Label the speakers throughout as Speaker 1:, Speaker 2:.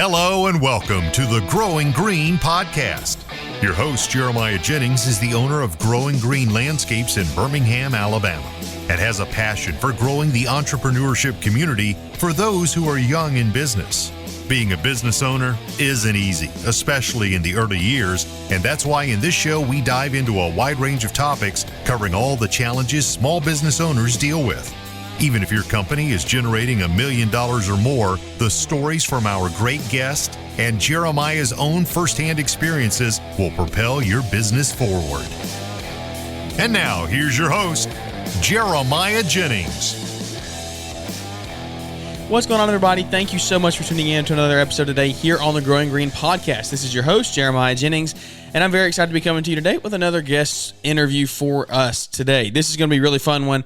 Speaker 1: Hello and welcome to the Growing Green podcast. Your host, Jeremiah Jennings, is the owner of Growing Green Landscapes in Birmingham, Alabama, and has a passion for growing the entrepreneurship community for those who are young in business. Being a business owner isn't easy, especially in the early years, and that's why in this show we dive into a wide range of topics covering all the challenges small business owners deal with. Even if your company is generating $1 million or more, the stories from our great guest and Jeremiah's own firsthand experiences will propel your business forward. And now, here's your host, Jeremiah Jennings.
Speaker 2: What's going on, everybody? Thank you so much for tuning in to another episode today here on the Growing Green podcast. This is your host, Jeremiah Jennings, and I'm very excited to be coming to you today with another guest interview for us today. This is going to be a really fun one.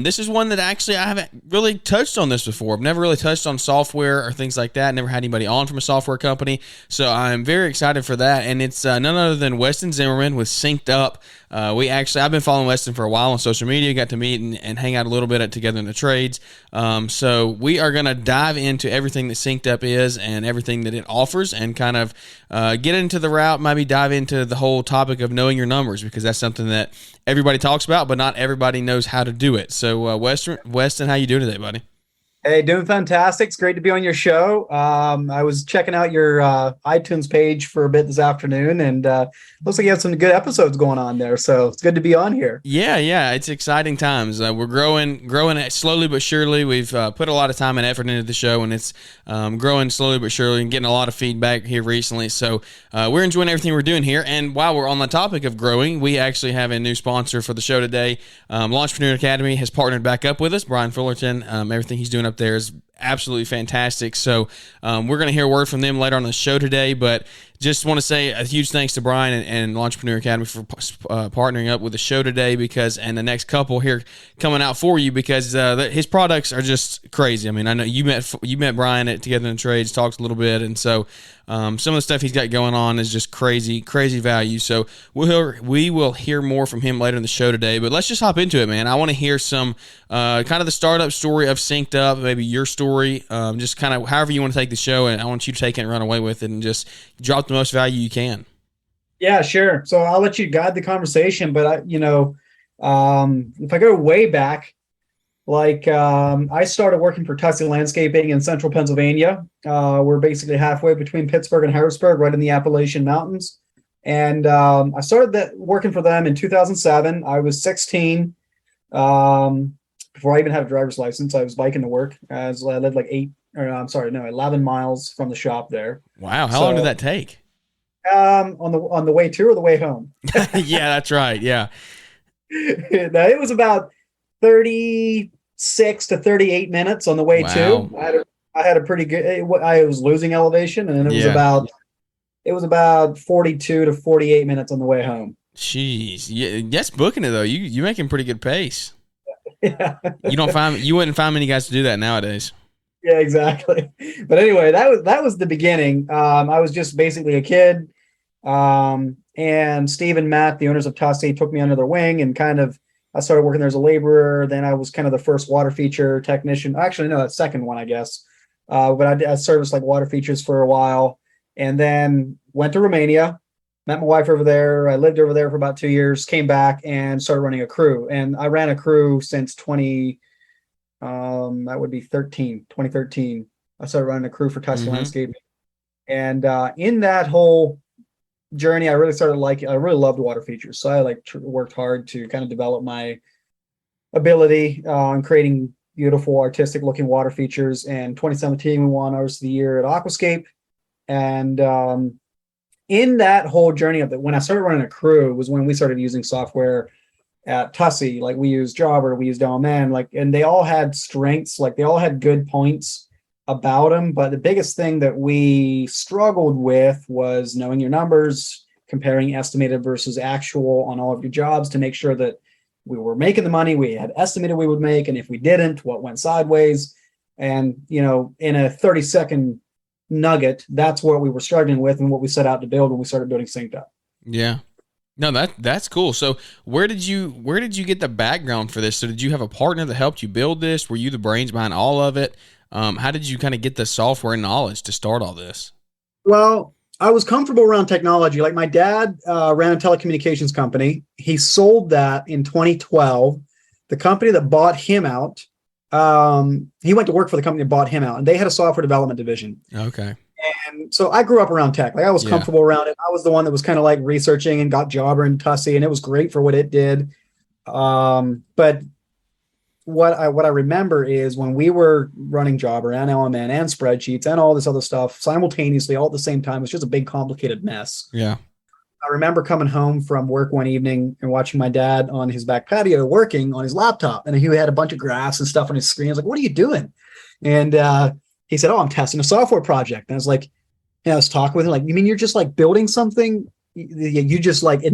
Speaker 2: This is one that actually I haven't really touched on this before. I've never really touched on software or things like that. Never had anybody on from a software company, so I'm very excited for that. And it's none other than Weston Zimmerman with SynkedUp. I've been following Weston for a while on social media, got to meet and hang out a little bit at Together in the Trades. So we are going to dive into everything that SynkedUp is and everything that it offers and kind of get into the route, maybe dive into the whole topic of knowing your numbers, because that's something that everybody talks about, but not everybody knows how to do it. So Weston, how you doing today, buddy?
Speaker 3: Hey, doing fantastic. It's great to be on your show. I was checking out your iTunes page for a bit this afternoon, and looks like you have some good episodes going on there. So it's good to be on here.
Speaker 2: Yeah, it's exciting times. We're growing slowly but surely. We've put a lot of time and effort into the show, and it's growing slowly but surely and getting a lot of feedback here recently. So we're enjoying everything we're doing here. And while we're on the topic of growing, we actually have a new sponsor for the show today. Launchpreneur Academy has partnered back up with us. Brian Fullerton, everything he's doing up there is absolutely fantastic. So we're going to hear a word from them later on the show today, but just want to say a huge thanks to Brian and Launchpreneur Academy for partnering up with the show today, and the next couple here coming out for you, because his products are just crazy. I mean, I know you met Brian at Together in the Trades, talked a little bit, and so some of the stuff he's got going on is just crazy value. So we will hear more from him later in the show today, but let's just hop into it, man. I want to hear some kind of the startup story of SynkedUp, maybe your story, just kind of however you want to take the show, and I want you to take it and run away with it and just drop the most value you can.
Speaker 3: Yeah, sure. So I'll let you guide the conversation, but if I go way back, I started working for Tussey Landscaping in central Pennsylvania. We're basically halfway between Pittsburgh and Harrisburg, right in the Appalachian Mountains. And I started working for them in 2007. I was 16. Before I even had a driver's license, I was biking to work. I lived 11 miles from the shop there.
Speaker 2: Wow. How long did that take?
Speaker 3: On the way to or the way home?
Speaker 2: Yeah, that's right. Yeah.
Speaker 3: Now, it was about 36 to 38 minutes on the way to. I had a pretty good. I was losing elevation, and it was about 42 to 48 minutes on the way home.
Speaker 2: Jeez, yeah, that's booking it though. You making pretty good pace.
Speaker 3: Yeah.
Speaker 2: You wouldn't find many guys to do that nowadays.
Speaker 3: Yeah, exactly. But anyway, that was the beginning. I was just basically a kid, and Steve and Matt, the owners of Tussey, took me under their wing, and I started working there as a laborer. Then I was kind of the first water feature technician. Actually, no, that second one, I guess. But I serviced water features for a while, and then went to Romania, met my wife over there. I lived over there for about 2 years, came back and started running a crew. And I ran a crew since 2013. I started running a crew for Tussey Landscaping. And in that whole journey, I really loved water features. So I worked hard to kind of develop my ability in creating beautiful, artistic looking water features. And 2017, we won Artist of the Year at Aquascape. And in that whole journey of it, when I started running a crew was when we started using software at Tussey. We used Jobber, we used LMN, and they all had strengths, they all had good points about them. But the biggest thing that we struggled with was knowing your numbers, comparing estimated versus actual on all of your jobs to make sure that we were making the money we had estimated we would make. And if we didn't, what went sideways. And, in a 30-second nugget, that's what we were struggling with and what we set out to build when we started building SynkedUp.
Speaker 2: Yeah. No, that's cool. So where did you get the background for this? So did you have a partner that helped you build this? Were you the brains behind all of it? How did you kind of get the software knowledge to start all this?
Speaker 3: Well, I was comfortable around technology. Like my dad ran a telecommunications company. He sold that in 2012. The company that bought him out, he went to work for the company that bought him out, and they had a software development division.
Speaker 2: Okay.
Speaker 3: And so I grew up around tech. Like I was comfortable around it. I was the one that was kind of like researching and got Jobber and Tussy, and it was great for what it did. But what I remember is when we were running Jobber and LMN and spreadsheets and all this other stuff simultaneously all at the same time, it was just a big complicated mess.
Speaker 2: Yeah.
Speaker 3: I remember coming home from work one evening and watching my dad on his back patio working on his laptop, and he had a bunch of graphs and stuff on his screen. I was like, "What are you doing?" And he said, "Oh, I'm testing a software project." And I was like, I was talking with him, like, "You mean you're just like building something? You just like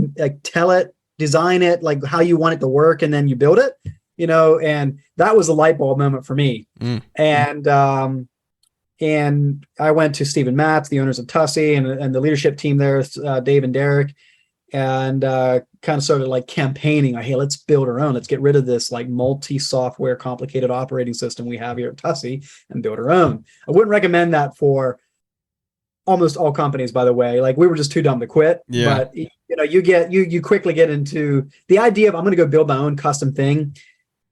Speaker 3: tell it, design it, like how you want it to work, and then you build it?" And that was a light bulb moment for me. And I went to Stephen Matz, the owners of Tussy, and the leadership team there, Dave and Derek, and kind of started like campaigning, like, "Hey, let's build our own. Let's get rid of this like multi-software, complicated operating system we have here at Tussy and build our own." I wouldn't recommend that for almost all companies, by the way. Like we were just too dumb to quit.
Speaker 2: Yeah.
Speaker 3: But you quickly get into the idea of I'm going to go build my own custom thing.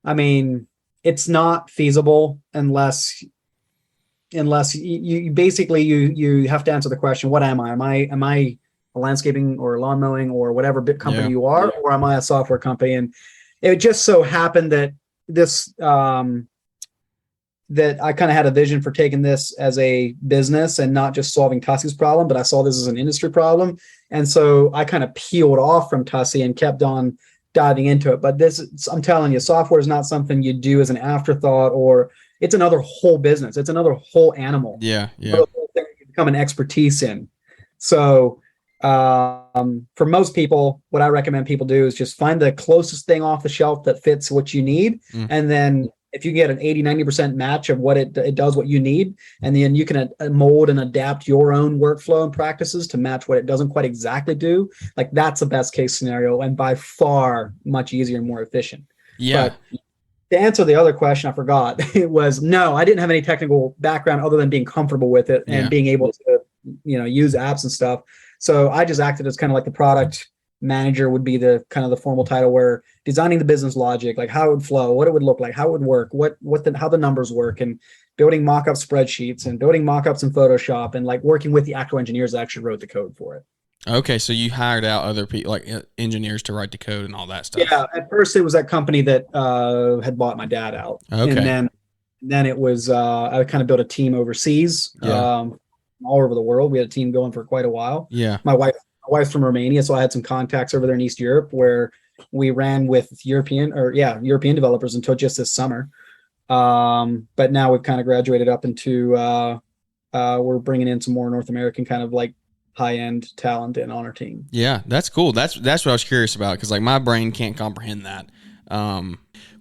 Speaker 3: I mean, it's not feasible unless you basically you have to answer the question, what am I? Am I a landscaping or lawn mowing or whatever big company you are, or am I a software company? And it just so happened that this that I kind of had a vision for taking this as a business and not just solving Tussy's problem, but I saw this as an industry problem. And so I kind of peeled off from Tussy and kept on diving into it. But I'm telling you, software is not something you do as an afterthought, or it's another whole business. It's another whole animal.
Speaker 2: Yeah.
Speaker 3: You become an expertise in. So for most people, what I recommend people do is just find the closest thing off the shelf that fits what you need. And then if you get an 80-90% match of what it does what you need, and then you can mold and adapt your own workflow and practices to match what it doesn't quite exactly do, like that's the best case scenario, and by far much easier and more efficient.
Speaker 2: Yeah.
Speaker 3: But to answer the other question, I forgot. It was, no, I didn't have any technical background other than being comfortable with it and being able to, use apps and stuff. So I just acted as kind of like the product manager would be the kind of the formal title, where designing the business logic, like how it would flow, what it would look like, how it would work, how the numbers work, and building mock-up spreadsheets and building mock-ups in Photoshop, and like working with the actual engineers that actually wrote the code for it.
Speaker 2: Okay, so you hired out other people, like engineers, to write the code and all that stuff.
Speaker 3: Yeah, at first it was that company that had bought my dad out.
Speaker 2: Okay.
Speaker 3: And then it was I kind of built a team overseas, all over the world. We had a team going for quite a while.
Speaker 2: Yeah.
Speaker 3: My wife's from Romania, so I had some contacts over there in East Europe where we ran with European developers until just this summer. But now we've kind of graduated up into we're bringing in some more North American kind of like high-end talent in on our team. Yeah,
Speaker 2: that's cool. That's what I was curious about, because like my brain can't comprehend that.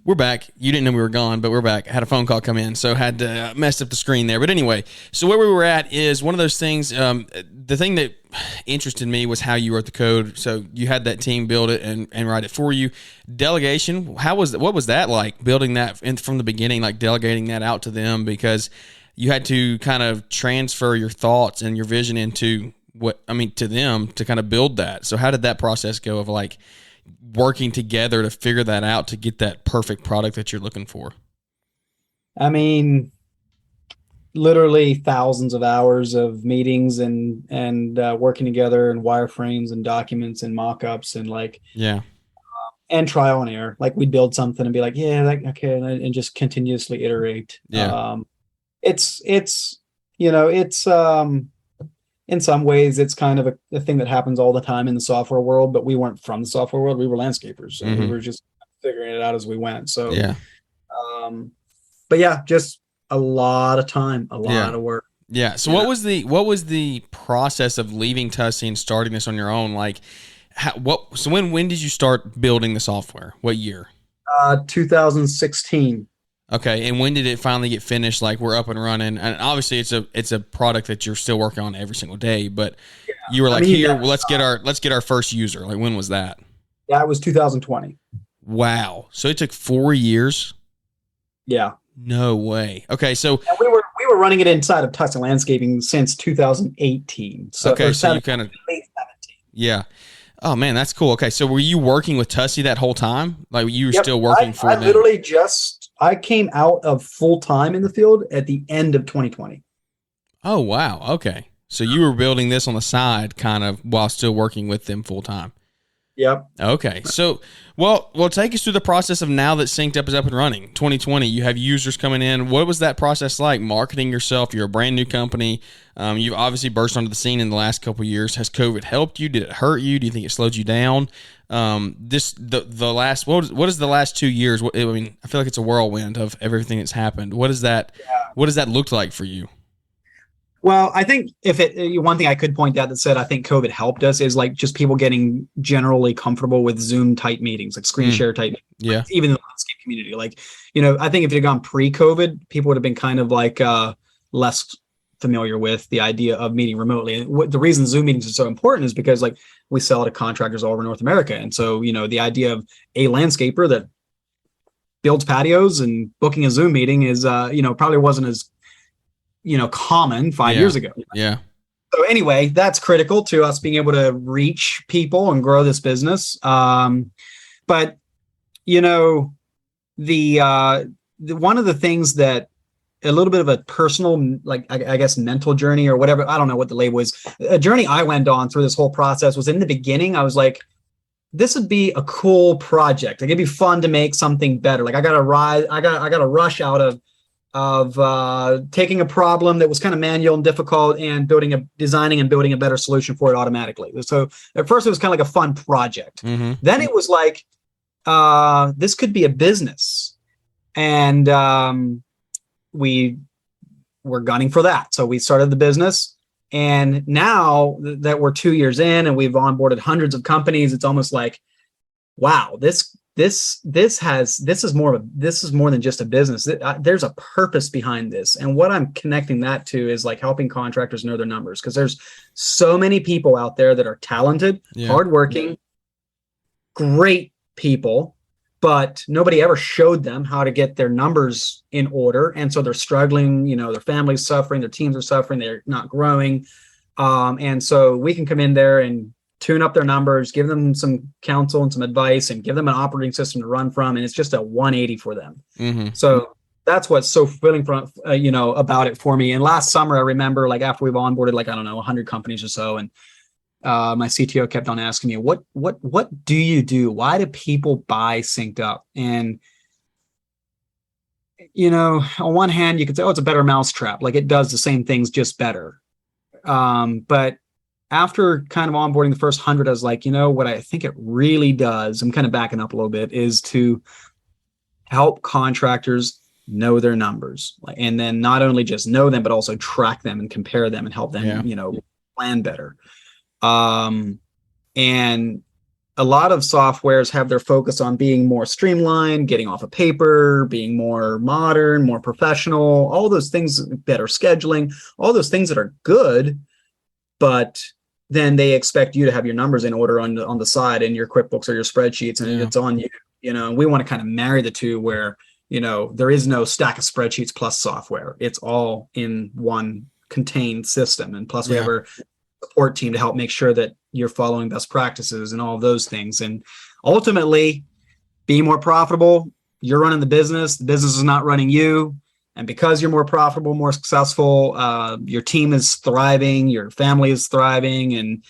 Speaker 2: We're back. You didn't know we were gone, but we're back. I had a phone call come in, so had to mess up the screen there. But anyway, so where we were at is one of those things. The thing that interested me was how you wrote the code. So you had that team build it and write it for you. Delegation. What was that like, building that from the beginning, like delegating that out to them, because you had to kind of transfer your thoughts and your vision into to them to kind of build that. So how did that process go of like working together to figure that out to get that perfect product that you're looking for?
Speaker 3: I mean, literally thousands of hours of meetings and working together, and wireframes and documents and mock-ups and like, and trial and error. Like we'd build something and be like, okay. And just continuously iterate. It's in some ways, it's kind of a thing that happens all the time in the software world, but we weren't from the software world. We were landscapers. So we were just figuring it out as we went. So, but yeah, just a lot of time, a lot of work.
Speaker 2: Yeah. So what was the process of leaving Tussy and starting this on your own? Like so when did you start building the software? What year?
Speaker 3: 2016.
Speaker 2: Okay, and when did it finally get finished? Like we're up and running, and obviously it's a product that you're still working on every single day. But you were like, let's get our first user. Like when was that?
Speaker 3: That was 2020.
Speaker 2: Wow, so it took 4 years.
Speaker 3: Yeah,
Speaker 2: No way. Okay, so
Speaker 3: And we were running it inside of Tuscan Landscaping since 2018. So
Speaker 2: okay,
Speaker 3: or
Speaker 2: so you
Speaker 3: 17,
Speaker 2: kind of
Speaker 3: late 17.
Speaker 2: yeah. Oh man, that's cool. Okay, so were you working with Tussie that whole time? Like you were
Speaker 3: Yep.
Speaker 2: still working for
Speaker 3: I
Speaker 2: them?
Speaker 3: literally I came out of full time in the field at the end of 2020.
Speaker 2: Oh wow. Okay, so you were building this on the side, kind of while still working with them full time.
Speaker 3: Yep.
Speaker 2: Okay, so well, take us through the process of now that SynkedUp is up and running. 2020, you have users coming in. What was that process like? Marketing yourself. You're a brand new company. You've obviously burst onto the scene in the last couple of years. Has COVID helped you? Did it hurt you? Do you think it slowed you down? The last what is the last 2 years? I mean, I feel like it's a whirlwind of everything that's happened. What does that look like for you?
Speaker 3: Well, I think one thing I could point out that said I think COVID helped us is like just people getting generally comfortable with Zoom type meetings, like screen share type,
Speaker 2: Yeah,
Speaker 3: even in the landscape community. Like, I think if it had gone pre-COVID, people would have been kind of like less familiar with the idea of meeting remotely. And the reason Zoom meetings are so important is because like we sell to contractors all over North America, and so the idea of a landscaper that builds patios and booking a Zoom meeting is probably wasn't as common 5 years ago.
Speaker 2: Yeah.
Speaker 3: So anyway, that's critical to us being able to reach people and grow this business. But the one of the things that a little bit of a personal, like I guess mental journey or whatever, I don't know what the label is. A journey I went on through this whole process was in the beginning. I was like, this would be a cool project. Like it'd be fun to make something better. Like I got a rush out of taking a problem that was kind of manual and difficult and designing and building a better solution for it automatically. So at first it was kind of like a fun project.
Speaker 2: Mm-hmm.
Speaker 3: Then it was like, this could be a business. And we were gunning for that. So we started the business. And now that we're 2 years in and we've onboarded hundreds of companies, it's almost like, wow, this is more than just a business. There's a purpose behind this. And what I'm connecting that to is like helping contractors know their numbers. Because there's so many people out there that are talented, hardworking, great people, but nobody ever showed them how to get their numbers in order. And so they're struggling, their family's suffering, their teams are suffering, they're not growing. And so we can come in there and tune up their numbers, give them some counsel and some advice, and give them an operating system to run from. And it's just a 180 for them. Mm-hmm. So that's what's so fulfilling about it for me. And last summer, I remember like after we've onboarded, 100 companies or so. And my CTO kept on asking me, what do you do? Why do people buy SynkedUp? And, on one hand, you could say, oh, it's a better mousetrap. Like it does the same things, just better. But after kind of onboarding the first 100, I was like, what I think it really does, I'm kind of backing up a little bit, is to help contractors know their numbers. And then not only just know them, but also track them and compare them and help them, plan better. And a lot of softwares have their focus on being more streamlined, getting off of paper, being more modern, more professional, all those things, better scheduling, all those things that are good, but then they expect you to have your numbers in order on the side in your QuickBooks or your spreadsheets, and it's on you. We want to kind of marry the two where, there is no stack of spreadsheets plus software. It's all in one contained system. And plus we have our support team to help make sure that you're following best practices and all of those things. And ultimately being more profitable, you're running the business is not running you. And because you're more profitable, more successful, your team is thriving, your family is thriving, and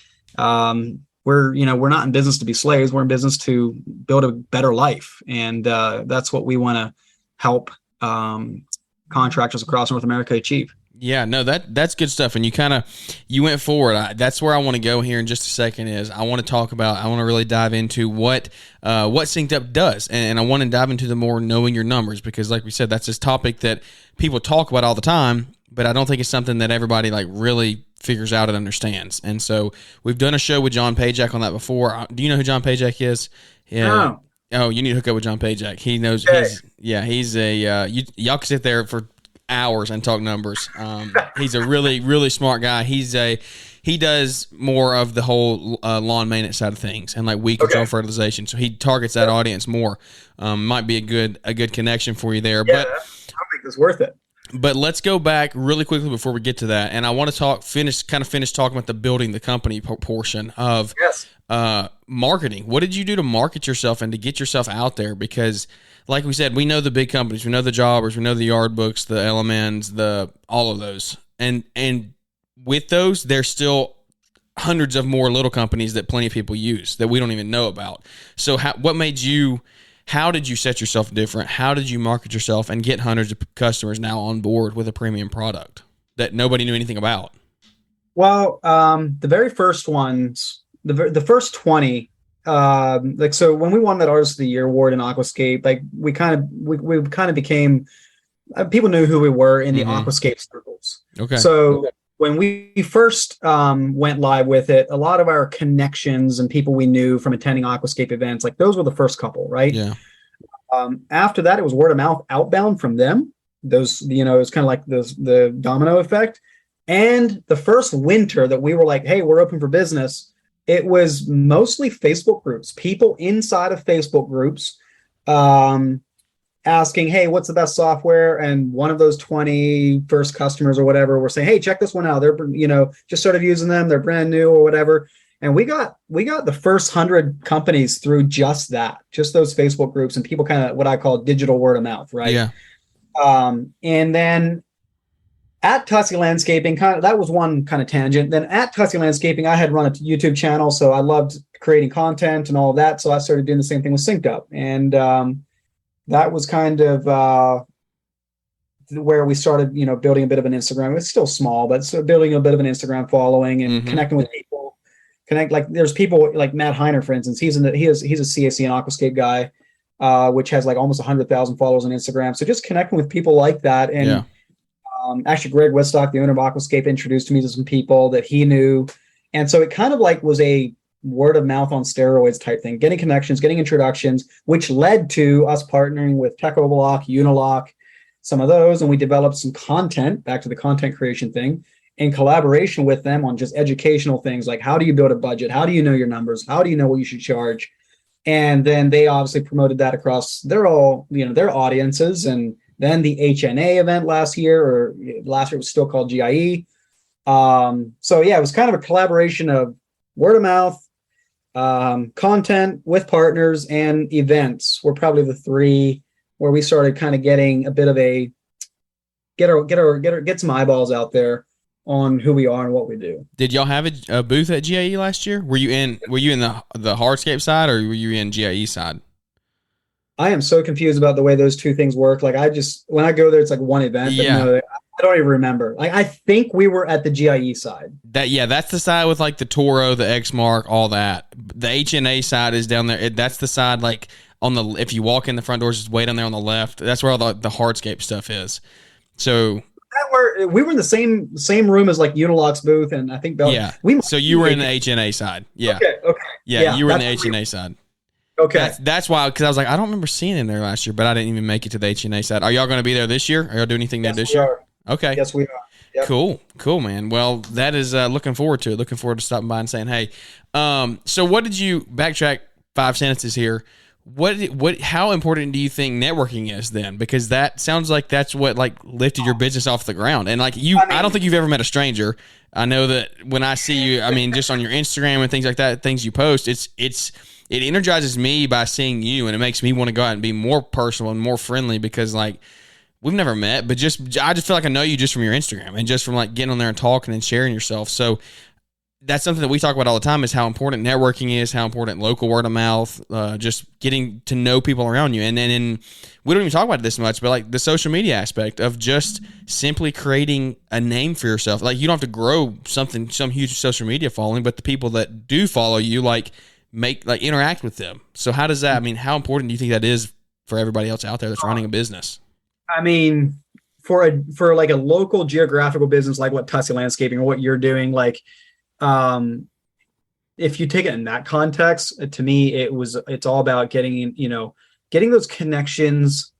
Speaker 3: we're not in business to be slaves. We're in business to build a better life, and that's what we want to help contractors across North America achieve.
Speaker 2: Yeah, no, that's good stuff. And you went forward. That's where I want to go here in just a second. I want to really dive into what SynkedUp does. And I want to dive into the more knowing your numbers, because like we said, that's this topic that people talk about all the time, but I don't think it's something that everybody really figures out and understands. And so we've done a show with John Pajak on that before. Do you know who John Pajak is? Yeah.
Speaker 3: No.
Speaker 2: Oh, you need to hook up with John Pajak. He knows.
Speaker 3: Okay.
Speaker 2: He's y'all can sit there for hours and talk numbers. He's a really, really smart guy. He does more of the whole lawn maintenance side of things and weed control, fertilization. So he targets that audience more. Might be a good connection for you there.
Speaker 3: Yeah,
Speaker 2: But
Speaker 3: that'll make it's worth it.
Speaker 2: But let's go back really quickly before we get to that, and I want to finish talking about the building the company portion of marketing. What did you do to market yourself and to get yourself out there? Because, like we said, we know the big companies, we know the Jobbers, we know the Yard Books, the LMNs, all of those, and with those, there's still hundreds of more little companies that plenty of people use that we don't even know about. So, how did you set yourself different? How did you market yourself and get hundreds of customers now on board with a premium product that nobody knew anything about?
Speaker 3: Well, the very first ones, the first 20, so when we won that Artist of the Year award in Aquascape, like we kind of became, people knew who we were in the Aquascape circles.
Speaker 2: Okay.
Speaker 3: So when we first went live with it, a lot of our connections and people we knew from attending Aquascape events, like those were the first couple, right?
Speaker 2: Yeah.
Speaker 3: After that, it was word of mouth outbound from them. Those, it was kind of like the domino effect. And the first winter that we were like, hey, we're open for business, it was mostly Facebook groups, people inside of Facebook groups asking, hey, what's the best software? And one of those 20 first customers or whatever were saying, hey, check this one out. They're, just started using them. They're brand new or whatever. And we got the first 100 companies through just those Facebook groups and people kind of what I call digital word of mouth, right?
Speaker 2: Yeah.
Speaker 3: And then at Tussie Landscaping, that was one kind of tangent. Then at Tussie Landscaping, I had run a YouTube channel, so I loved creating content and all of that. So I started doing the same thing with SynkedUp. And that was kind of where we started, building a bit of an Instagram. It's still small, but so building a bit of an Instagram following and connecting with people. Like there's people like Matt Heiner, for instance. He's a CAC and Aquascape guy, which has like almost 100,000 followers on Instagram. So just connecting with people like that. And actually, Greg Woodstock, the owner of Aquascape, introduced me to some people that he knew. And so it kind of like was a word of mouth on steroids type thing, getting connections, getting introductions, which led to us partnering with TechOblock, Unilock, some of those. And we developed some content, back to the content creation thing, in collaboration with them on just educational things like how do you build a budget? How do you know your numbers? How do you know what you should charge? And then they obviously promoted that across their audiences. And then the HNA event last year it was still called GIE. So yeah, it was kind of a collaboration of word of mouth, content with partners, and events were probably the three where we started kind of getting a bit of a get some eyeballs out there on who we are and what we do. Did y'all have
Speaker 2: a booth at GIE last year? Were you in the hardscape side or were you in GIE side?
Speaker 3: I am so confused about the way those two things work. Like when I go there, it's like one event.
Speaker 2: Yeah.
Speaker 3: But no, I don't even remember. Like I think we were at the GIE side.
Speaker 2: That's the side with like the Toro, the X Mark, all that. The HNA side is down there. That's the side like if you walk in the front doors, just way down there on the left. That's where all the hardscape stuff is. So
Speaker 3: we were in the same room as like Unilock's booth, and I think
Speaker 2: so you were in the HNA side. Yeah.
Speaker 3: Okay.
Speaker 2: Yeah, you were in the HNA side.
Speaker 3: Okay.
Speaker 2: That's why, because I was like, I don't remember seeing him there last year, but I didn't even make it to the HNA side. Are y'all going to be there this year? Are y'all doing anything there this year?
Speaker 3: Are.
Speaker 2: Okay.
Speaker 3: Yes, we are. Yep.
Speaker 2: Cool, man. Well, that is looking forward to it. Looking forward to stopping by and saying, hey. So what did you backtrack 5 sentences here? How important do you think networking is then? Because that sounds like that's what like lifted your business off the ground. And like I don't think you've ever met a stranger. I know that when I see you, I mean, just on your Instagram and things like that, things you post, it energizes me by seeing you, and it makes me want to go out and be more personal and more friendly because like we've never met, but I just feel like I know you just from your Instagram and just from like getting on there and talking and sharing yourself. So that's something that we talk about all the time is how important networking is, how important local word of mouth, just getting to know people around you. And then we don't even talk about this much, but like the social media aspect of just simply creating a name for yourself. Like you don't have to grow some huge social media following, but the people that do follow you, interact with them. So how does that, I mean, how important do you think that is for everybody else out there that's running a business?
Speaker 3: I mean, for like a local geographical business, like what Tussie Landscaping or what you're doing, like, if you take it in that context, to me, it's all about getting those connections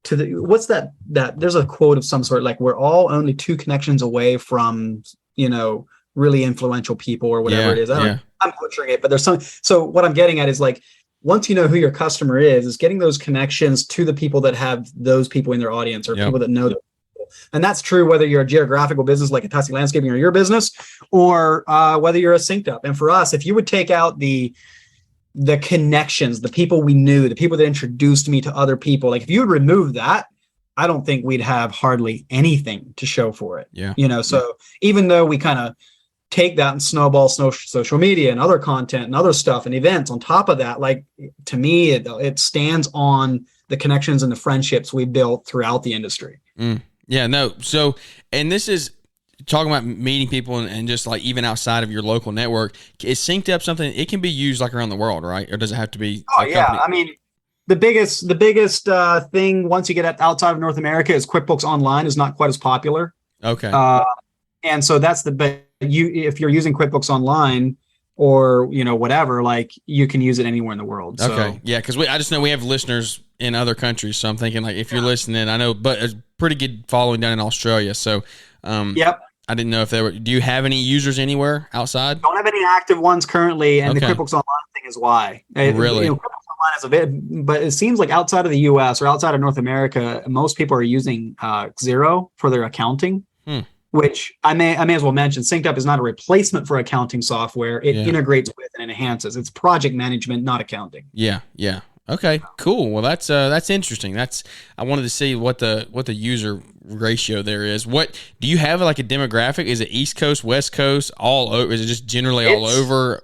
Speaker 3: to what's that there's a quote of some sort, like we're all only 2 connections away from, really influential people or whatever it is. I'm butchering it, but there's some, so what I'm getting at is like, once you know who your customer is getting those connections to the people that have those people in their audience or people that know them. And that's true whether you're a geographical business like a Tusky Landscaping or your business, or whether you're a SynkedUp. And for us, if you would take out the connections, the people we knew, the people that introduced me to other people, like if you would remove that, I don't think we'd have hardly anything to show for it.
Speaker 2: Yeah.
Speaker 3: So even though we kind of take that and snowball social media and other content and other stuff and events on top of that, like to me, it stands on the connections and the friendships we built throughout the industry.
Speaker 2: Yeah, no. So, and this is talking about meeting people and just like even outside of your local network. Is SynkedUp something it can be used like around the world, right? Or does it have to be?
Speaker 3: Oh yeah, company? I mean, the biggest thing once you get outside of North America is QuickBooks Online is not quite as popular.
Speaker 2: Okay.
Speaker 3: And so that's if you're using QuickBooks Online or whatever, like you can use it anywhere in the world.
Speaker 2: Okay. Yeah, because I just know we have listeners in other countries, so I'm thinking like if you're listening, I know, but it's pretty good following down in Australia. So,
Speaker 3: yep.
Speaker 2: I didn't know if there were. Do you have any users anywhere outside?
Speaker 3: Don't have any active ones currently, and the QuickBooks Online thing is why.
Speaker 2: Really?
Speaker 3: QuickBooks Online is a bit, but it seems like outside of the U.S. or outside of North America, most people are using Xero for their accounting. Which I may as well mention, SynkedUp is not a replacement for accounting software. It integrates with and enhances. It's project management, not accounting.
Speaker 2: Yeah. Okay, cool. Well, that's interesting. I wanted to see what the user ratio there is. What do you have like a demographic? Is it East Coast, West Coast, all over? Is it just generally all over?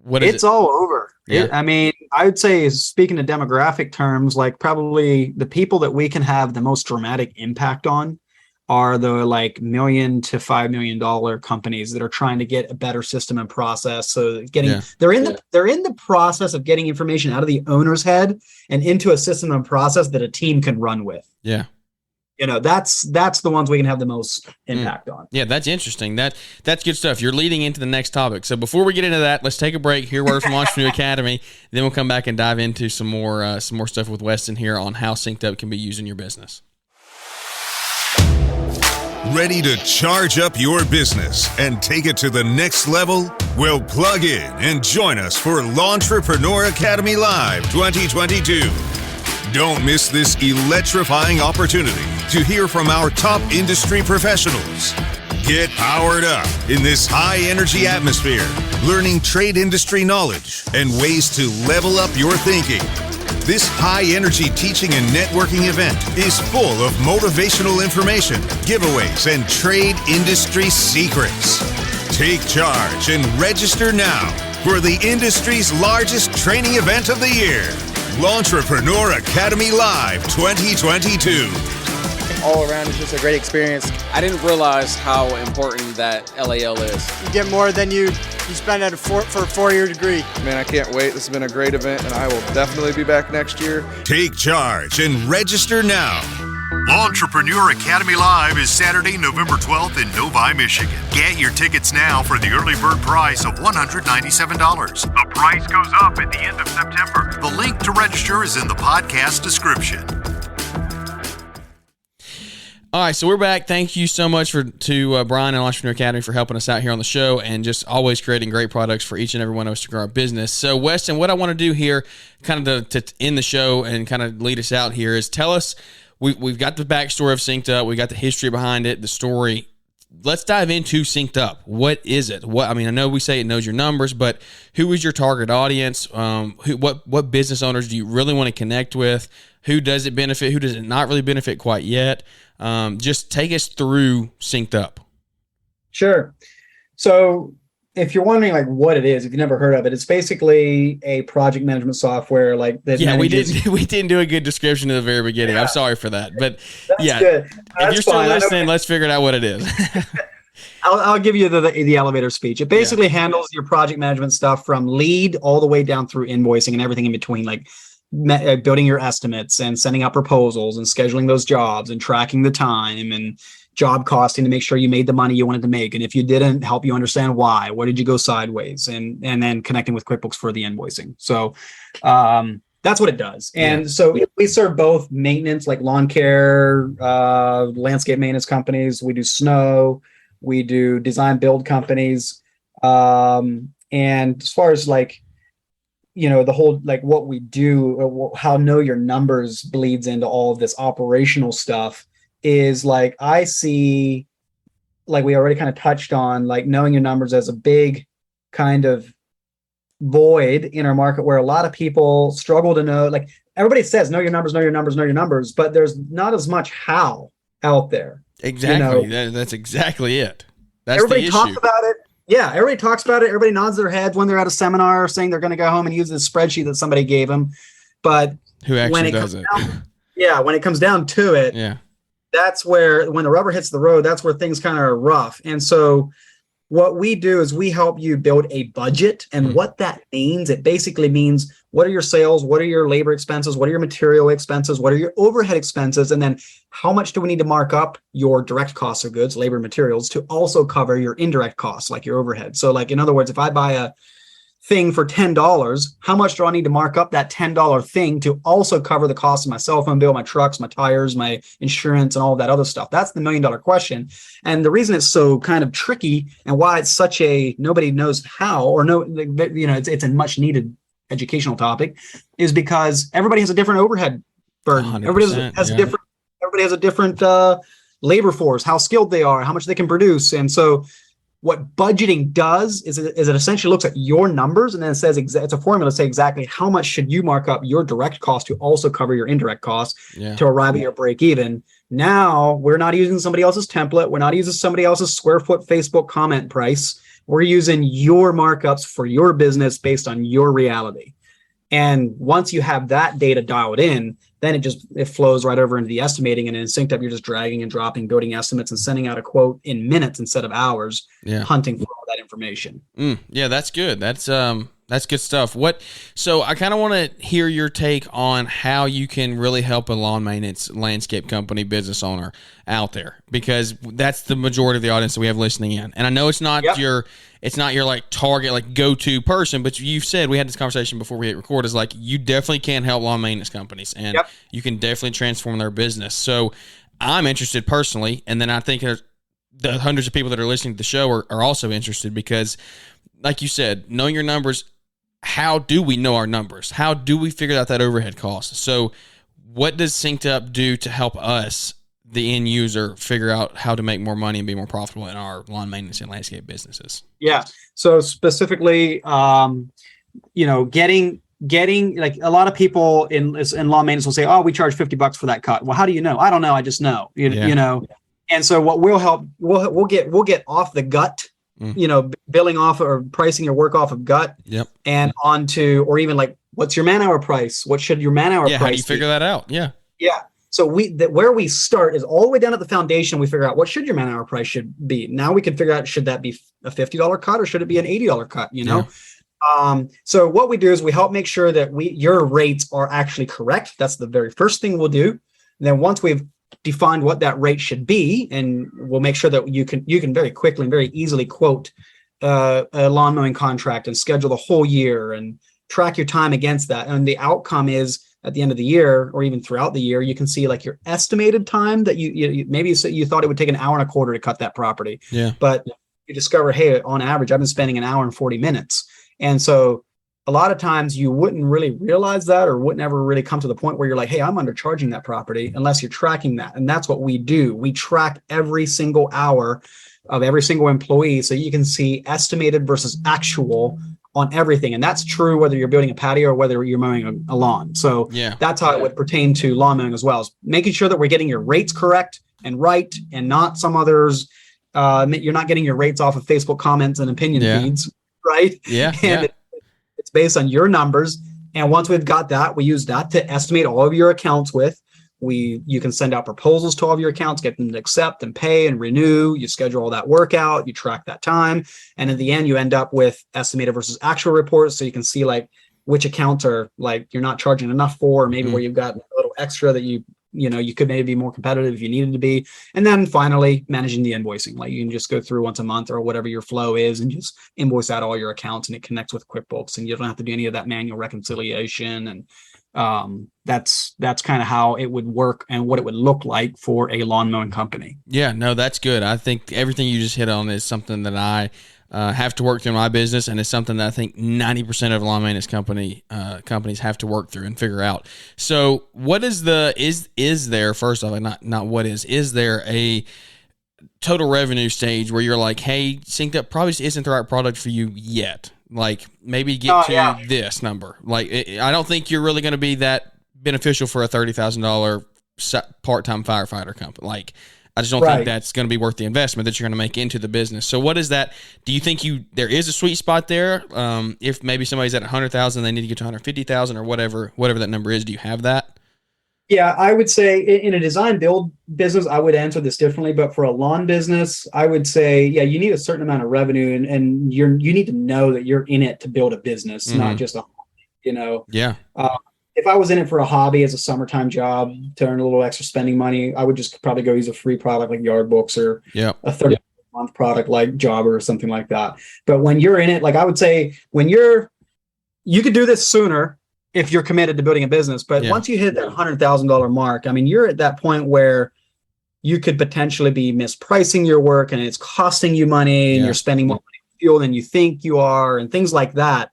Speaker 2: What is it?
Speaker 3: It's all over.
Speaker 2: Yeah.
Speaker 3: I mean, I would say, speaking of demographic terms, like probably the people that we can have the most dramatic impact on are the like $1 million to $5 million companies that are trying to get a better system and process. So they're in the process of getting information out of the owner's head and into a system and process that a team can run with.
Speaker 2: Yeah.
Speaker 3: That's the ones we can have the most impact on.
Speaker 2: Yeah, that's interesting. That's good stuff. You're leading into the next topic. So before we get into that, let's take a break, hear word from Entrepreneur Academy, then we'll come back and dive into some more stuff with Weston here on how SynkedUp can be used in your business.
Speaker 1: Ready to charge up your business and take it to the next level? Well, plug in and join us for Entrepreneur Academy Live 2022. Don't miss this electrifying opportunity to hear from our top industry professionals. Get powered up in this high-energy atmosphere, learning trade industry knowledge and ways to level up your thinking. This high-energy teaching and networking event is full of motivational information, giveaways, and trade industry secrets. Take charge and register now for the industry's largest training event of the year, Entrepreneur Academy Live 2022.
Speaker 4: All around, it's just a great experience. I didn't realize how important that LAL is.
Speaker 5: You get more than you spend at for a 4-year degree.
Speaker 6: Man, I can't wait. This has been a great event, and I will definitely be back next year.
Speaker 1: Take charge and register now. Entrepreneur Academy Live is Saturday, November 12th in Novi, Michigan. Get your tickets now for the early bird price of $197. The price goes up at the end of September. The link to register is in the podcast description.
Speaker 2: All right, so we're back. Thank you so much to Brian and Entrepreneur Academy for helping us out here on the show and just always creating great products for each and every one of us to grow our business. So, Weston, what I want to do here, kind of to end the show and kind of lead us out here, is tell us, we've got the backstory of SynkedUp, we got the history behind it, the story. Let's dive into SynkedUp. What is it? I know we say it knows your numbers, but who is your target audience? What business owners do you really want to connect with? Who does it benefit? Who does it not really benefit quite yet? Just take us through SynkedUp. Sure.
Speaker 3: So if you're wondering like what it is, if you've never heard of it, it's basically a project management software like that.
Speaker 2: Yeah, we didn't do a good description at the very beginning. Yeah. I'm sorry for that, but
Speaker 3: that's
Speaker 2: yeah,
Speaker 3: good.
Speaker 2: If you're still listening, let's figure out what it is.
Speaker 3: I'll give you the elevator speech. It basically handles your project management stuff from lead all the way down through invoicing and everything in between, like building your estimates and sending out proposals and scheduling those jobs and tracking the time and job costing to make sure you made the money you wanted to make. And if you didn't, help you understand why. What did you go sideways? And then connecting with QuickBooks for the invoicing. So that's what it does. And so we serve both maintenance, like lawn care, landscape maintenance companies. We do snow. We do design build companies. And as far as like the whole, like, what we do, how know your numbers bleeds into all of this operational stuff is, like, I see, like we already kind of touched on, like knowing your numbers as a big kind of void in our market where a lot of people struggle to know. Like, everybody says, know your numbers, know your numbers, know your numbers, but there's not as much how out there.
Speaker 2: Exactly. That's exactly it. That's
Speaker 3: everybody
Speaker 2: the issue.
Speaker 3: talks about it. Yeah, everybody talks about it. Everybody nods their heads when they're at a seminar saying they're going to go home and use the spreadsheet that somebody gave them. But
Speaker 2: who actually does it?
Speaker 3: When it comes down to it, that's where, when the rubber hits the road, that's where things kind of are rough. And so what we do is we help you build a budget. And what that means, it basically means, what are your sales? What are your labor expenses? What are your material expenses? What are your overhead expenses? And then how much do we need to mark up your direct costs of goods, labor, materials, to also cover your indirect costs, like your overhead? So, like, in other words, if I buy a thing for $10, how much do I need to mark up that $10 thing to also cover the cost of my cell phone bill, my trucks, my tires, my insurance, and all of that other stuff? That's the $1 million question. And the reason it's so kind of tricky and why it's such a nobody knows how, or it's a much needed educational topic, is because everybody has a different overhead burden. Everybody has a different labor force, how skilled they are, how much they can produce. And so what budgeting does is it essentially looks at your numbers, and then it says, it's a formula to say exactly how much should you mark up your direct cost to also cover your indirect costs to arrive at your break even. Now we're not using somebody else's template. We're not using somebody else's square foot Facebook comment price. We're using your markups for your business based on your reality. And once you have that data dialed in, then it flows right over into the estimating. And in SynkedUp, you're just dragging and dropping, building estimates, and sending out a quote in minutes instead of hours, hunting for all that information.
Speaker 2: Yeah, that's good. That's good stuff. So I kind of want to hear your take on how you can really help a lawn maintenance landscape company business owner out there, because that's the majority of the audience that we have listening in. And I know it's not your like target, like go-to person, but you've said, we had this conversation before we hit record, is like, you definitely can help lawn maintenance companies, and you can definitely transform their business. So I'm interested personally, and then I think the hundreds of people that are listening to the show are also interested, because like you said, knowing your numbers, how do we know our numbers? How do we figure out that overhead cost? So what does SynkedUp do to help us, the end user, figure out how to make more money and be more profitable in our lawn maintenance and landscape businesses?
Speaker 3: Yeah. So specifically, getting like, a lot of people in lawn maintenance will say, oh, we charge $50 for that cut. Well, how do you know? I don't know. I just know, you know? And so what we'll help, we'll get off the gut, billing off or pricing your work off of gut, and onto, or even like, what's your man hour price? What should your man hour price be?
Speaker 2: How do you figure that out? Yeah.
Speaker 3: So where we start is all the way down at the foundation. We figure out what should your man hour price should be. Now we can figure out, should that be a $50 cut or should it be an $80 cut? So what we do is we help make sure that your rates are actually correct. That's the very first thing we'll do. And then once we've defined what that rate should be, and we'll make sure that you can very quickly and very easily quote a lawn mowing contract and schedule the whole year and track your time against that. And the outcome is, at the end of the year, or even throughout the year, you can see like your estimated time that you maybe you thought it would take an hour and a quarter to cut that property. But you discover, hey, on average, I've been spending an hour and 40 minutes. And so a lot of times you wouldn't really realize that, or wouldn't ever really come to the point where you're like, hey, I'm undercharging that property, unless you're tracking that. And that's what we do. We track every single hour of every single employee, so you can see estimated versus actual on everything. And that's true whether you're building a patio or whether you're mowing a lawn. So that's how it would pertain to lawn mowing as well, is making sure that we're getting your rates correct and right, and not some others. You're not getting your rates off of Facebook comments and opinion feeds, right? It's based on your numbers. And once we've got that, we use that to estimate all of your accounts with. You can send out proposals to all of your accounts, get them to accept and pay and renew. You schedule all that work out, you track that time. And in the end, you end up with estimated versus actual reports. So you can see like which accounts are like you're not charging enough for, or maybe where you've got a little extra that you could maybe be more competitive if you needed to be. And then finally, managing the invoicing. Like, you can just go through once a month or whatever your flow is and just invoice out all your accounts, and it connects with QuickBooks, and you don't have to do any of that manual reconciliation. And that's kind of how it would work and what it would look like for a lawn mowing company.
Speaker 2: Yeah, no, that's good. I think everything you just hit on is something that I have to work through in my business, and it's something that I think 90% of lawn maintenance companies have to work through and figure out. So what is there, first off, not what is there a total revenue stage where you're like, hey, SynkedUp probably isn't the right product for you yet? Like, maybe get this number. Like, I don't think you're really going to be that beneficial for a $30,000 part-time firefighter company. Like, I just don't think that's going to be worth the investment that you're going to make into the business. So what is that? Do you think there is a sweet spot there? If maybe somebody's at 100,000, they need to get to 150,000 or whatever that number is. Do you have that?
Speaker 3: Yeah, I would say in a design build business, I would answer this differently, but for a lawn business, I would say, yeah, you need a certain amount of revenue and you need to know that you're in it to build a business, not just a hobby,
Speaker 2: Yeah.
Speaker 3: If I was in it for a hobby as a summertime job to earn a little extra spending money, I would just probably go use a free product like Yard Books or a 30-month product like Jobber or something like that. But when you're in it, like I would say you could do this sooner if you're committed to building a business. But once you hit that $100,000 mark, I mean, you're at that point where you could potentially be mispricing your work and it's costing you money and you're spending more money on fuel than you think you are and things like that,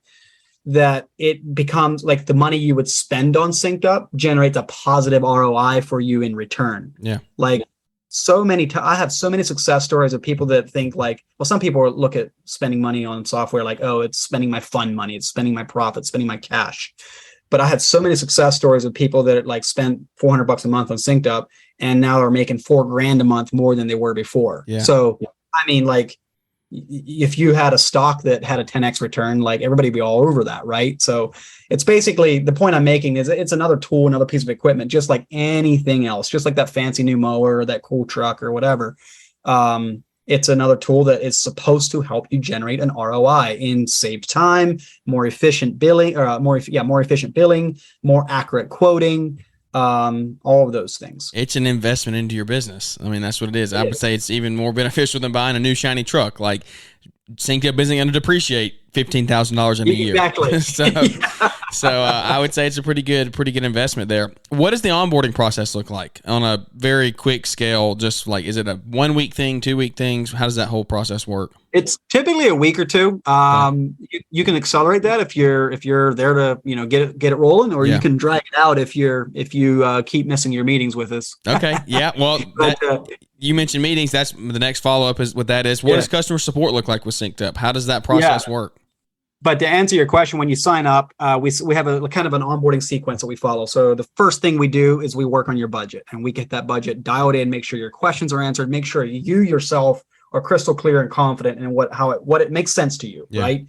Speaker 3: that it becomes like the money you would spend on SynkedUp generates a positive ROI for you in return. Yeah. Like I have so many success stories of people that think like, well, some people look at spending money on software like, oh, it's spending my fund money. It's spending my profit, spending my cash. But I had so many success stories of people that like spent $400 a month on SynkedUp and now are making $4,000 a month more than they were before. Yeah. So, I mean, like if you had a stock that had a 10x return, like everybody would be all over that. Right. So it's basically the point I'm making is it's another tool, another piece of equipment, just like anything else, just like that fancy new mower or that cool truck or whatever. It's another tool that is supposed to help you generate an ROI in saved time, more efficient billing, more efficient billing, more accurate quoting, all of those things.
Speaker 2: It's an investment into your business. I mean, that's what it is. I would say it's even more beneficial than buying a new shiny truck. Like SynkedUp isn't going to depreciate $15,000 in a year.
Speaker 3: Exactly.
Speaker 2: So I would say it's a pretty good investment there. What does the onboarding process look like on a very quick scale? Just like, is it a 1 week thing, 2 week things? How does that whole process work?
Speaker 3: It's typically a week or two. You can accelerate that if you're there to get it rolling, or you can drag it out if you keep missing your meetings with us.
Speaker 2: Okay. Yeah. Well, you mentioned meetings. That's the next follow up is what that is. What does customer support look like with SynkedUp? How does that process work?
Speaker 3: But to answer your question, when you sign up, we have a kind of an onboarding sequence that we follow. So the first thing we do is we work on your budget, and we get that budget dialed in, make sure your questions are answered, make sure you yourself are crystal clear and confident in what it makes sense to you, right?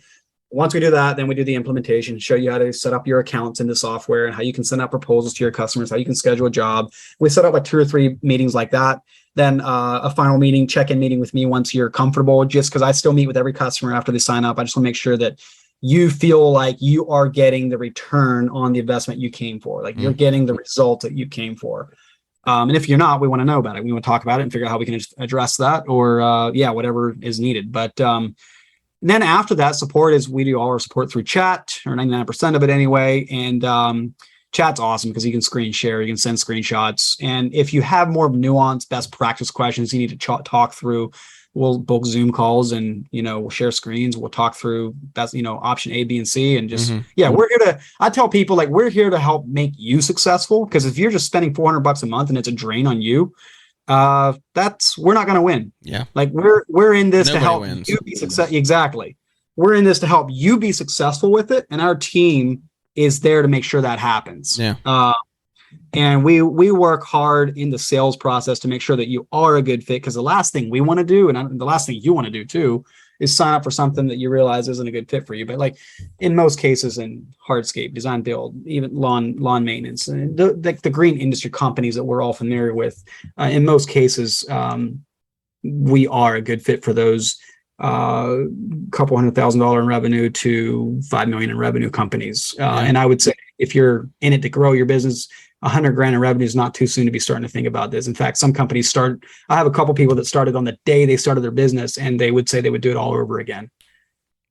Speaker 3: Once we do that, then we do the implementation, show you how to set up your accounts in the software and how you can send out proposals to your customers, how you can schedule a job. We set up like 2 or 3 meetings like that. Then a final meeting, check-in meeting with me once you're comfortable, just because I still meet with every customer after they sign up. I just want to make sure that you feel like you are getting the return on the investment you came for, like you're getting the result that you came for. And if you're not, we want to know about it. We want to talk about it and figure out how we can address that or whatever is needed. But then after that, support is we do all our support through chat, or 99% of it anyway. And chat's awesome because you can screen share, you can send screenshots. And if you have more nuanced best practice questions you need to talk through, we'll book Zoom calls and, we'll share screens. We'll talk through that's, option A, B, and C. And just, we're here I tell people like, we're here to help make you successful. Because if you're just spending $400 a month and it's a drain on you, we're not going to win. Yeah. Like we're in this to help you be successful. Exactly. We're in this to help you be successful with it. And our team is there to make sure that happens. Yeah. And we work hard in the sales process to make sure that you are a good fit. Because the last thing we want to do, and the last thing you want to do too, is sign up for something that you realize isn't a good fit for you. But like in most cases in hardscape, design build, even lawn maintenance, and the green industry companies that we're all familiar with, in most cases, we are a good fit for those couple $100,000 in revenue to $5 million in revenue companies. And I would say if you're in it to grow your business, $100,000 in revenue is not too soon to be starting to think about this. In fact, some companies I have a couple people that started on the day they started their business, and they would say they would do it all over again.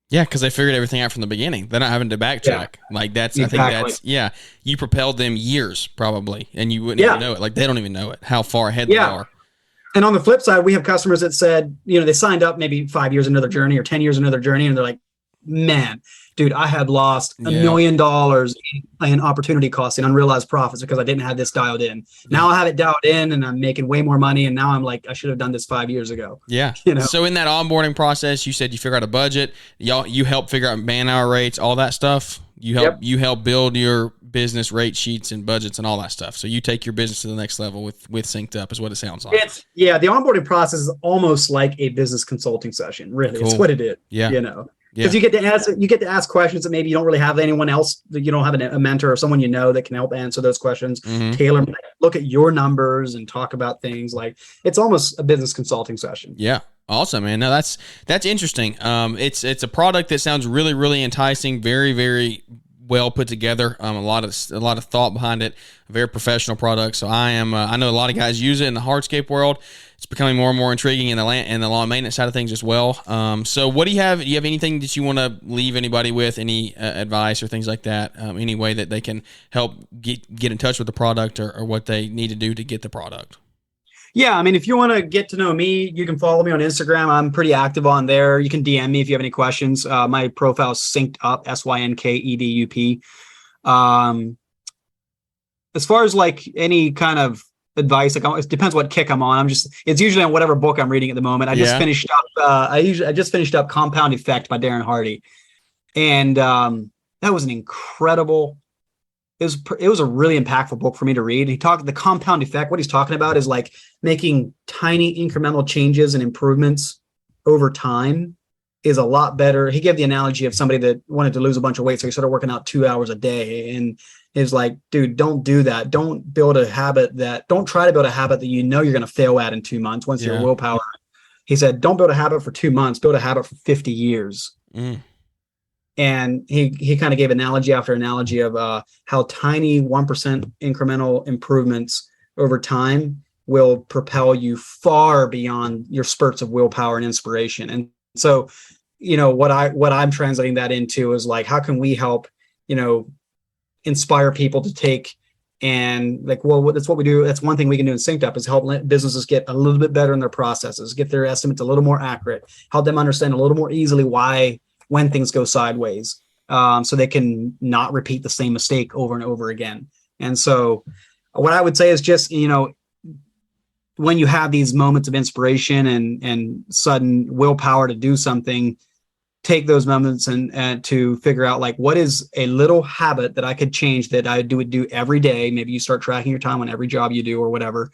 Speaker 2: Yeah, because they figured everything out from the beginning. They're not having to backtrack. Yeah. Like that's, exactly. I think that's, you propelled them years probably, and you wouldn't even know it. Like they don't even know it, how far ahead they are.
Speaker 7: And on the flip side, we have customers that said, they signed up maybe 5 years into their journey or 10 years into their journey. And they're like, man, dude, I had lost $1 million in opportunity costs and unrealized profits because I didn't have this dialed in. Now I have it dialed in and I'm making way more money. And now I'm like, I should have done this 5 years ago.
Speaker 2: Yeah. So in that onboarding process, you said you figure out a budget. You help figure out man hour rates, all that stuff. You help build your business rate sheets and budgets and all that stuff. So you take your business to the next level with SynkedUp is what it sounds like.
Speaker 7: The onboarding process is almost like a business consulting session. Really, It's what it is.
Speaker 2: Yeah.
Speaker 7: Because you get to ask questions that maybe you don't really have anyone else, that you don't have a mentor or someone that can help answer those questions. Tailor, look at your numbers and talk about things. Like, it's almost a business consulting session.
Speaker 2: Yeah. Awesome, man. Now that's interesting. It's a product that sounds really, really enticing. Very, very well put together. A lot of thought behind it. A very professional product. So I know a lot of guys use it in the hardscape world. It's becoming more and more intriguing in the lawn maintenance side of things as well. So what do you have? Do you have anything that you want to leave anybody with? Any advice or things like that? Any way that they can help get in touch with the product or what they need to do to get the product?
Speaker 7: Yeah, I mean, if you want to get to know me, you can follow me on Instagram. I'm pretty active on there. You can DM me if you have any questions. My profile is SynkedUp, SynkedUp. As far as like any kind of advice, it depends what kick I'm on. It's usually on whatever book I'm reading at the moment. I just finished up Compound Effect by Darren Hardy, and that was an incredible. It was a really impactful book for me to read. The compound effect. What he's talking about is like making tiny incremental changes and improvements over time is a lot better. He gave the analogy of somebody that wanted to lose a bunch of weight, so he started working out 2 hours a day, and is like, dude, don't do that. Don't try to build a habit that you're going to fail at in 2 months once your willpower. He said, don't build a habit for 2 months, build a habit for 50 years. And he kind of gave analogy after analogy of how tiny 1% incremental improvements over time will propel you far beyond your spurts of willpower and inspiration. And so, what I'm translating that into is like, how can we help, inspire people to take and like, well, that's what we do. That's one thing we can do in SynkedUp is help businesses get a little bit better in their processes, get their estimates a little more accurate, help them understand a little more easily when things go sideways, so they can not repeat the same mistake over and over again. And so what I would say is just, when you have these moments of inspiration and sudden willpower to do something, take those moments and to figure out like, what is a little habit that I could change that I would do every day. Maybe you start tracking your time on every job you do or whatever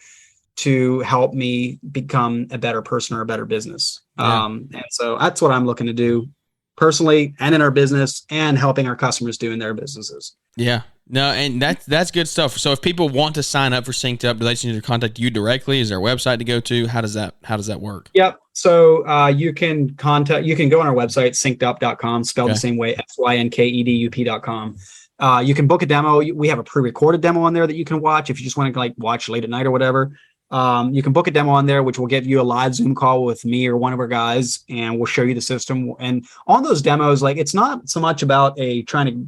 Speaker 7: to help me become a better person or a better business. And so that's what I'm looking to do personally and in our business and helping our customers do in their businesses. Yeah.
Speaker 2: No, and that's good stuff. So if people want to sign up for SynkedUp, do they need to contact you directly? Is there a website to go to? How does that work?
Speaker 7: Yep. So you can go on our website, synkedup.com, spelled the same way, SynkedUp.com. You can book a demo. We have a pre-recorded demo on there that you can watch if you just want to like watch late at night or whatever. You can book a demo on there, which will give you a live Zoom call with me or one of our guys, and we'll show you the system. And on those demos, like, it's not so much about trying to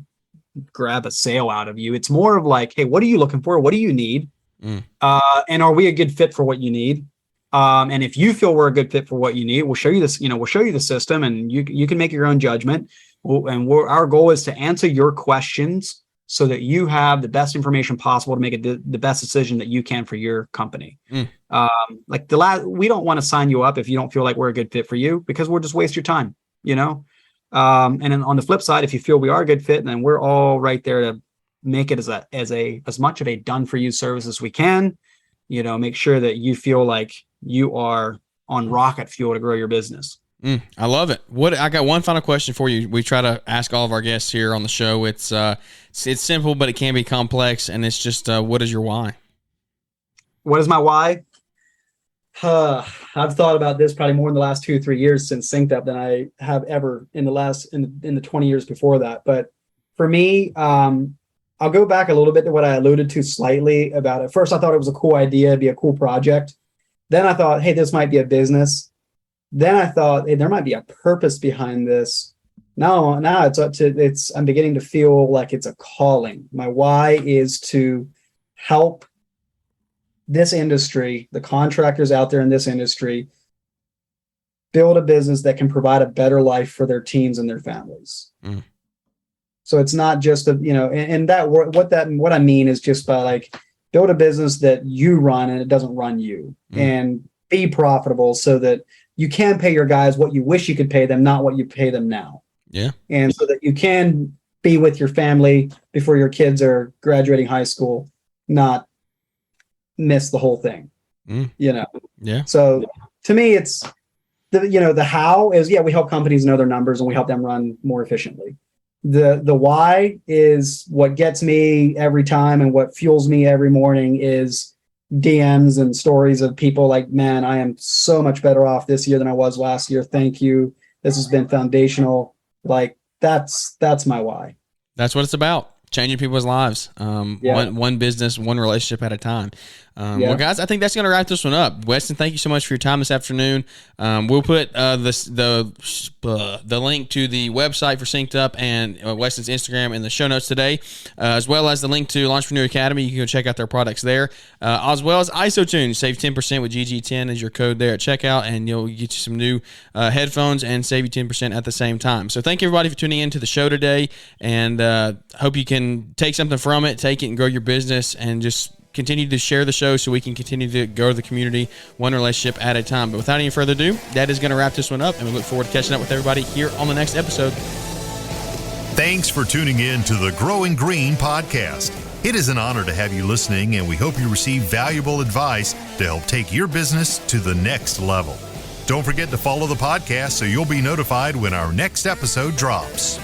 Speaker 7: grab a sale out of you. It's more of like, hey, what are you looking for? What do you need? And are we a good fit for what you need? And if you feel we're a good fit for what you need, we'll show you this, we'll show you the system and you can make your own judgment. Our goal is to answer your questions so that you have the best information possible to make the best decision that you can for your company. We don't want to sign you up if you don't feel like we're a good fit for you, because we'll just waste your time, and then on the flip side, if you feel we are a good fit, then we're all right there to make it as much of a done for you service as we can, make sure that you feel like you are on rocket fuel to grow your business.
Speaker 2: I love it. I got one final question for you. We try to ask all of our guests here on the show. It's simple, but it can be complex. And it's just, what is your why?
Speaker 7: What is my why? I've thought about this probably more in the last 2 or 3 years since SynkedUp than I have ever in the 20 years before that. But for me, I'll go back a little bit to what I alluded to slightly about it. First, I thought it was a cool idea, it'd be a cool project. Then I thought, hey, this might be a business. Then I thought, hey, there might be a purpose behind this. Now I'm beginning to feel like it's a calling. My why is to help
Speaker 3: this industry, the contractors out there in this industry, build a business that can provide a better life for their teams and their families. So it's not just what I mean is just by like build a business that you run and it doesn't run you, and be profitable so that you can pay your guys what you wish you could pay them, not what you pay them now.
Speaker 2: Yeah.
Speaker 3: And so that you can be with your family before your kids are graduating high school, not miss the whole thing,
Speaker 2: Yeah.
Speaker 3: So to me, it's the how is, we help companies know their numbers and we help them run more efficiently. The why is what gets me every time, and what fuels me every morning is DMs and stories of people like, man, I am so much better off this year than I was last year. Thank you. This has been foundational. Like that's my why.
Speaker 2: That's what it's about. Changing people's lives. One business, one relationship at a time. Well, guys, I think that's going to wrap this one up. Weston, thank you so much for your time this afternoon. We'll put the link to the website for SynkedUp and Weston's Instagram in the show notes today, as well as the link to Entrepreneur Academy. You can go check out their products there, as well as IsoTune. Save 10% with GG10 as your code there at checkout, and you'll get you some new headphones and save you 10% at the same time. So thank you, everybody, for tuning in to the show today, and hope you can take something from it, take it and grow your business, and just continue to share the show so we can continue to grow the community one relationship at a time. But without any further ado, that is going to wrap this one up, and we look forward to catching up with everybody here on the next episode.
Speaker 1: Thanks for tuning in to the Growing Green podcast. It is an honor to have you listening, and we hope you receive valuable advice to help take your business to the next level. Don't forget to follow the podcast so you'll be notified when our next episode drops.